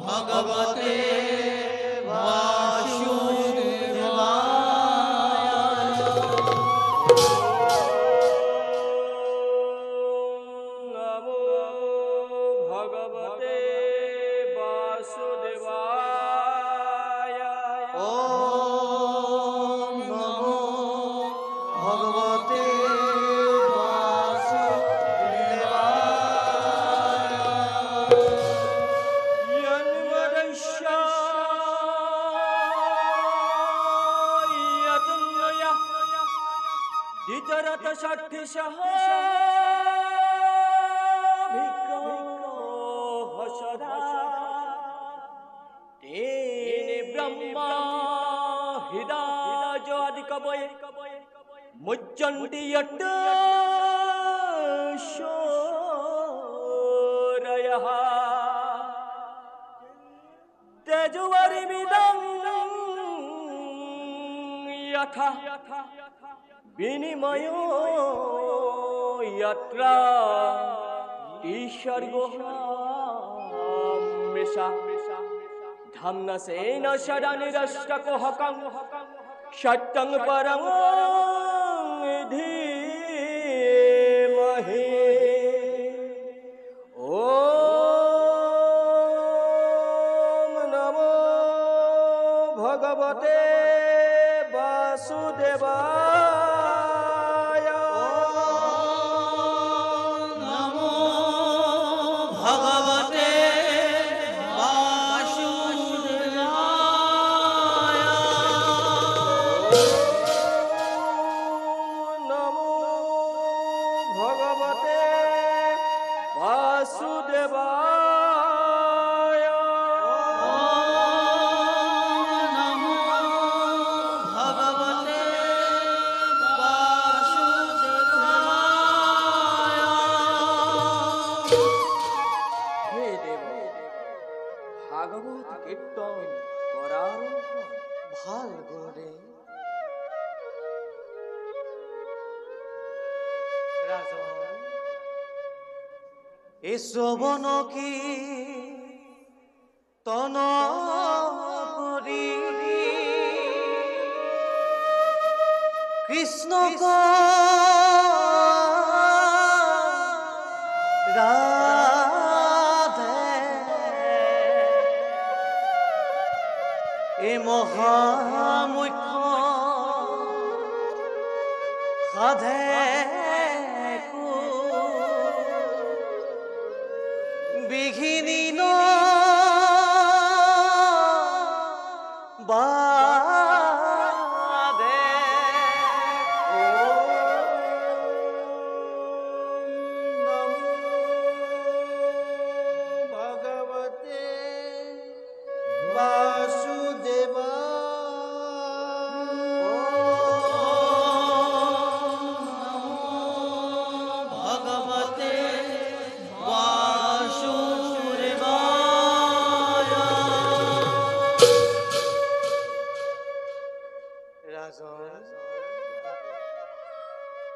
भगवते नमो भगवते वासुदेवाय। ভগবতে দ্বিতরথ ষাঠি সহ তিনি ব্রহ্মা হৃদয় আদি কবয়ে মুজ্জন্তি শোরয়ঃ তেজুবরিমিদং यथा विनिमयो यत्र ईश्वरगोहामिषा धम्नसेन सदा निरष्टकोहकं सत्यं परं धीमहि। ॐ नमो भगवते वासुदेवाय। नमो भगवते वासुदेवाय। नमो भगवते वासुदेवाय। नमो भगवते वासुदेवाय। হে দেব ভাগবত কীর্তন করার ভাল গুণে রাজন এ শ্রবণ কি তন করি কৃষ্ণ রাধে এ মহামুখ্য সাধে বিঘিনী বাদে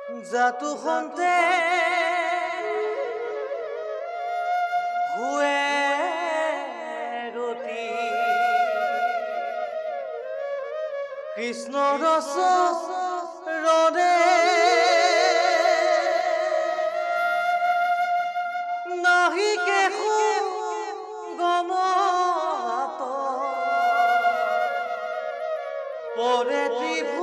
জাতু সন্তে হুৱে ৰতি কৃষ্ণ ৰস ৰদে নাহি কেশু গমত পৰে ত্ৰিভু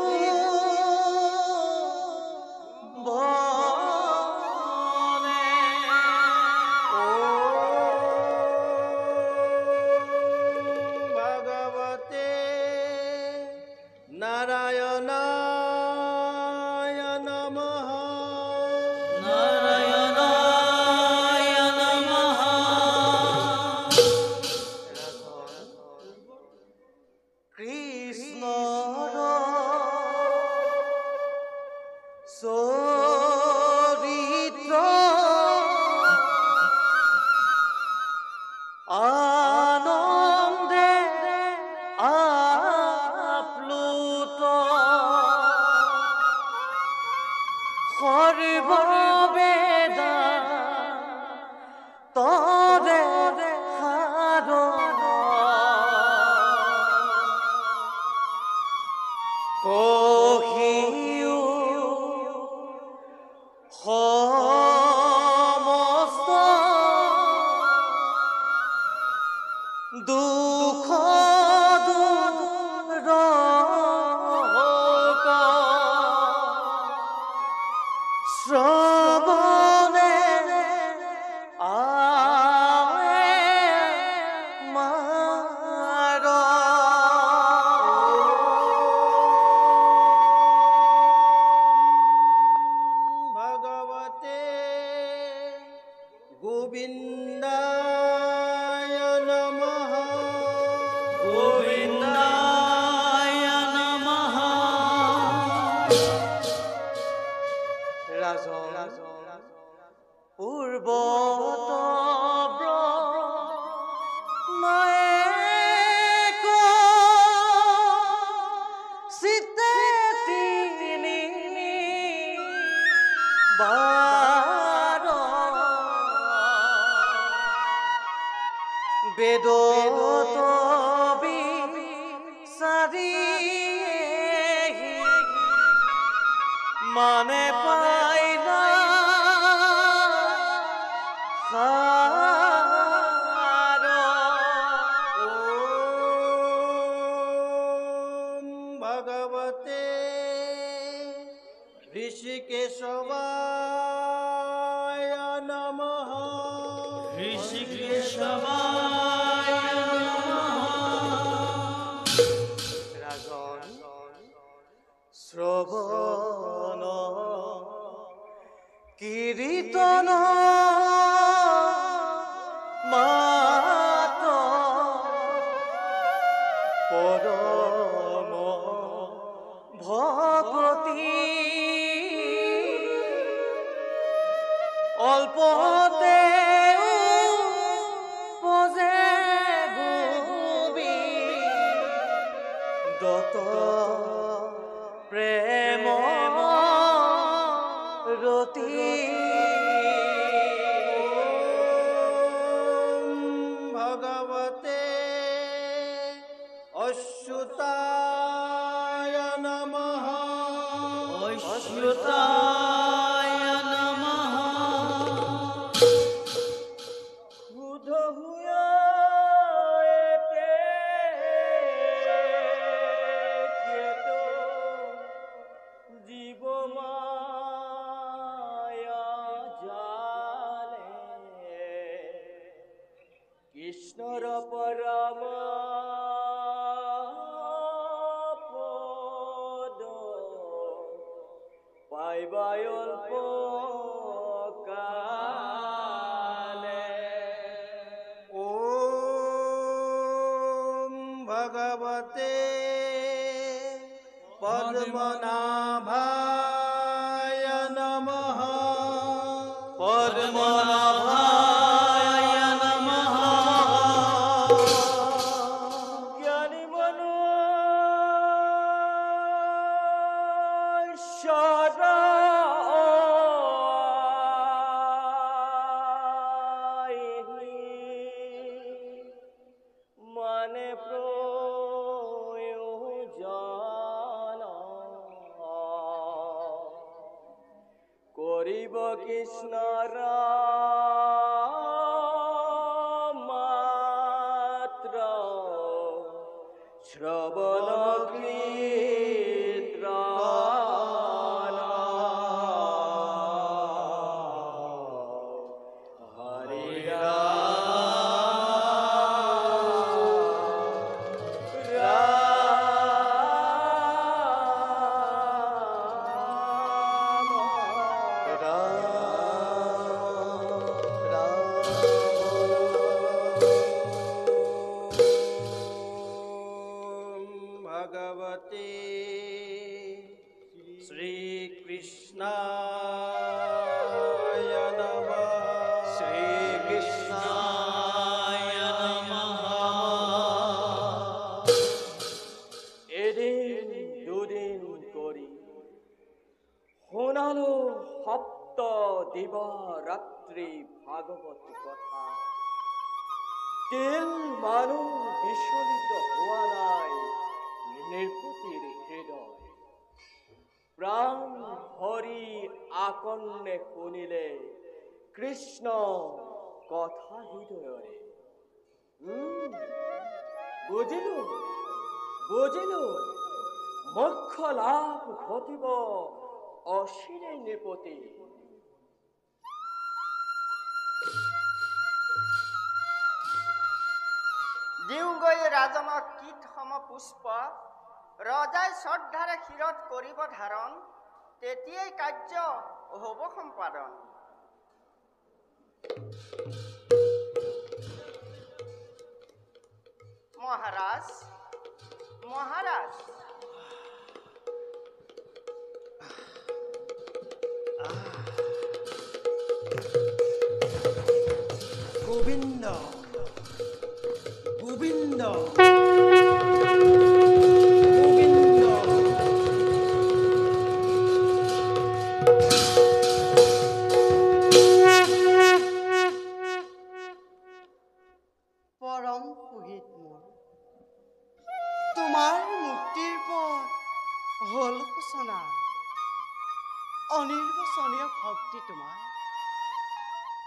ভগৱতে নাৰায়ণায় নমঃ। নাৰায়ণায় নমঃ। কৃষ্ণ চৰিত্ৰ আনন্দে আপ্লুত সৰ্ববেদা তদে সাধন কহিও সমস্ত দুখ দূৰ শ্ৰৱণে আৱে মাৰ ভগৱতে গোবিন্দায় নমঃ। গোবিন্দায় নমঃ। ৰাজন পূৰ্বত নয়েক চিতে তিনি বাৰ বেদত বিচাৰি মানে পাইলা সাৰ ওম ভগৱতে ঋষিকেশৱায় নমঃ। ঋষিকেশৱায় নমঃ। ৰাজন শ্ৰৱণ কীৰ্তন মাত পৰম ভকতি অল্পতে পজে গোবিন্দত প্ৰেম ৰতি ভগৱতে অচ্যুতায় নমঃ। অচ্যুতায় নমঃ। বুধ হুয়াতে কেত জীব মায়া জালে কৃষ্ণর পরম পদ পাইবাই অল্প কালে ওম ভগৱতে পদ্মনাভায় নমঃ। পদ্মনাভায় নমঃ। জ্ঞানী মনুষ্যৰ কৰিব কৃষ্ণৰ মাত্ৰ শ্ৰৱণ কীৰ্তন হৰি ভগৱতী শ্ৰীকৃষ্ণ এদিন দুদিন কৰি শুনালো সপ্ত দিবা ৰাত্ৰি ভাগৱত কথা তিল মানুহ বিচলিত হোৱা নাই নৃপতিৰ হৃদয় প্ৰাণ হৰি আকন্নে শুনিলে কৃষ্ণ কথা হৃদয়ৰে বুজিলো বুজিলো মোক্ষ লাভ ঘটিব অচিৰে নৃপতি দিওঁগৈ ৰাজনক কীট সম পুষ্প ৰজাই শ্ৰদ্ধাৰে শিৰত কৰিব ধাৰণ তেতিয়াই কাৰ্য হ'ব সম্পাদন মহাৰাজ মহাৰাজ গোবিন্দ গোবিন্দ গোবিন্দ পৰম পুহিত মোৰ তোমাৰ মুক্তিৰ পথ হল সূচনা অনিৰ্বচনীয় ভক্তি তোমাৰ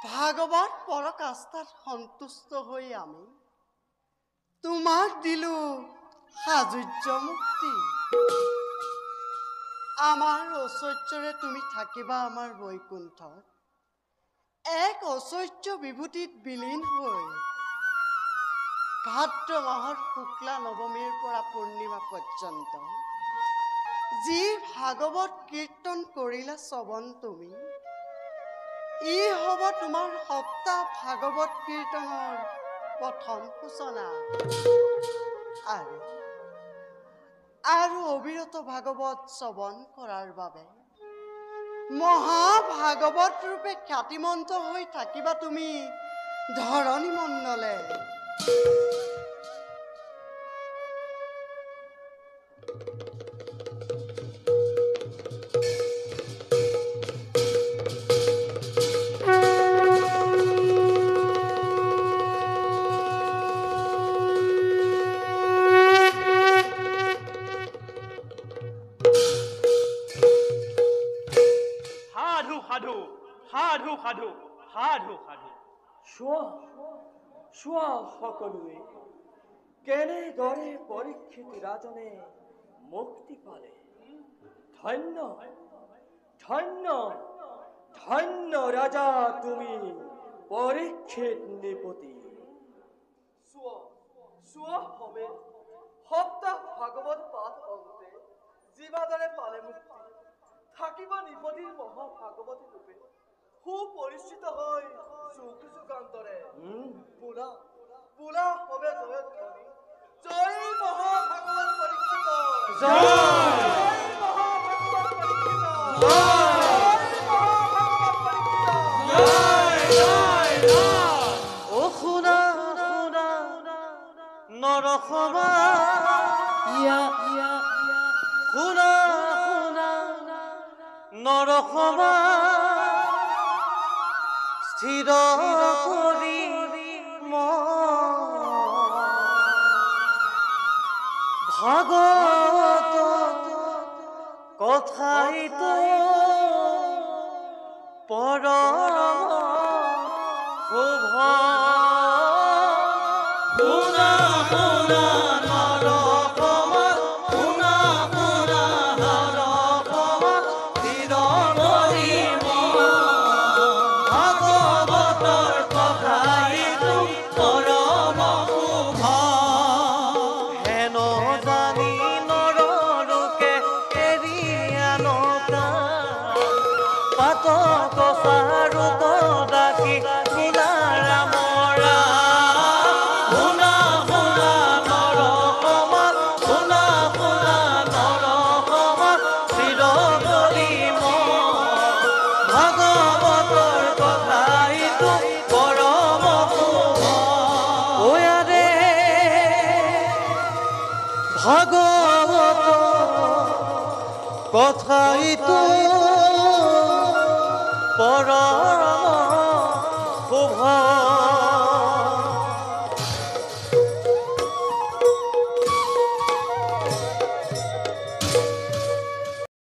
ভাগৱত পৰকাষ্ঠাত সন্তুষ্ট হৈ আমি তোমাক দিলো সাজুৰ্য মুক্তি আমাৰ ঐশ্বৰ্যৰে তুমি থাকিবা আমাৰ বৈকুণ্ঠত এক ঐশ্বৰ্য বিভূতিত বিলীন হৈ ভাদ্ৰ মাহৰ শুক্লা নৱমীৰ পৰা পূৰ্ণিমা পৰ্যন্ত যি ভাগৱত কীৰ্তন কৰিলা শ্ৰৱণ তুমি ই হ'ব তোমাৰ সপ্তাহ ভাগৱত কীৰ্তনৰ প্ৰথম সূচনা আৰু অবিৰত ভাগৱত শ্ৰৱণ কৰাৰ বাবে মহাভাগৱত ৰূপে খ্যাতিমন্ত হৈ থাকিবা তুমি ধৰণী মণ্ডলে সাধু সাধু সাধু সাধু চোৱা সকলোৱে কেনেদৰে পৰীক্ষিত ৰাজনে মুক্তি পালে ধন্য ধন্য ধন্য ৰাজা তুমি পৰীক্ষিত নৃপতি চোৱা হবে সপ্তাহ ভাগৱত পাঠ অন্তে জীৱাদৰে পালে মুক্তি থাকিব নৃপতিৰ মহাভাগৱতী ৰূপে সুপৰিচিত হৈ যুগ যুগান্তৰে পুৰা পুৰা হবে জয়ধ্বনি জয় মহাভাগৱত পৰীক্ষিত জয় মহাভাগৱত পৰীক্ষিত ও শুনা শুনা নৰসভা শুনা শুনা নৰসভা স্থিৰ কৰি ভাগৱত কথাইতো পৰম শুভ শুনা শুনা নৰকমল শুনা শুনা নৰকমল চিৰমণিম ভাগৱতৰ কথাইতো পৰম শুভ হেন জানি নৰলোকে এৰি আনতা পাত কছাৰু দাসী নীলাৰামৰা শুনা শুনা নৰকমল শুনা শুনা নৰকমল চিৰমণিম ভাগৱতৰ কথাইতো পৰম শুভ ওয়াৰে ভাগবত কথাই তো পৰম